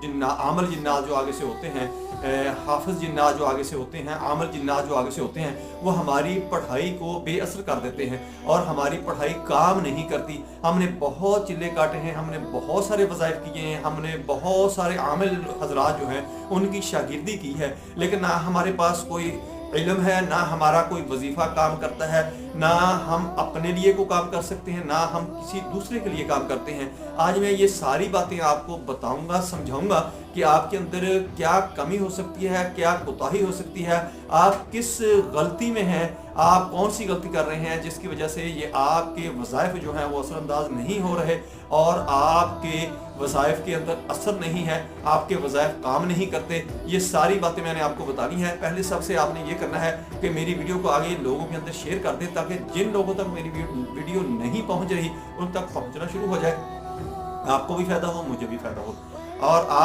आमल जिन्नात जो आगे से होते हैं, हाफिज जिन्नात जो आगे से होते हैं, आमल जिन्नात जो आगे से होते हैं, वो हमारी पढ़ाई को बेअसर कर देते हैं और हमारी पढ़ाई काम नहीं करती। हमने बहुत चिल्ले काटे हैं, हमने बहुत सारे वज़ाइफ किए हैं, हमने बहुत सारे आमिल हजरात जो हैं उनकी शागिर्दी की है, लेकिन ना हमारे पास कोई इल्म है, ना हमारा कोई वजीफ़ा काम करता है, ना हम अपने लिए को काम कर सकते हैं, ना हम किसी दूसरे के लिए काम करते हैं। आज मैं ये सारी बातें आपको बताऊंगा, समझाऊंगा कि आपके अंदर क्या कमी हो सकती है, क्या कोताही हो सकती है, आप किस गलती में हैं, आप कौन सी गलती कर रहे हैं जिसकी वजह से ये आपके वज़ाइफ जो हैं वो असरअंदाज नहीं हो रहे और आपके वज़ाइफ के अंदर असर नहीं है, आपके वज़ाइफ काम नहीं करते। ये सारी बातें मैंने आपको बतानी है। पहले सबसे आपने ये करना है कि मेरी वीडियो को आगे लोगों के अंदर शेयर कर दें, ताकि जिन लोगों तक मेरी वीडियो नहीं पहुंच रही उन तक पहुंचना शुरू हो जाए, आपको भी फ़ायदा हो, मुझे भी फ़ायदा हो। और आप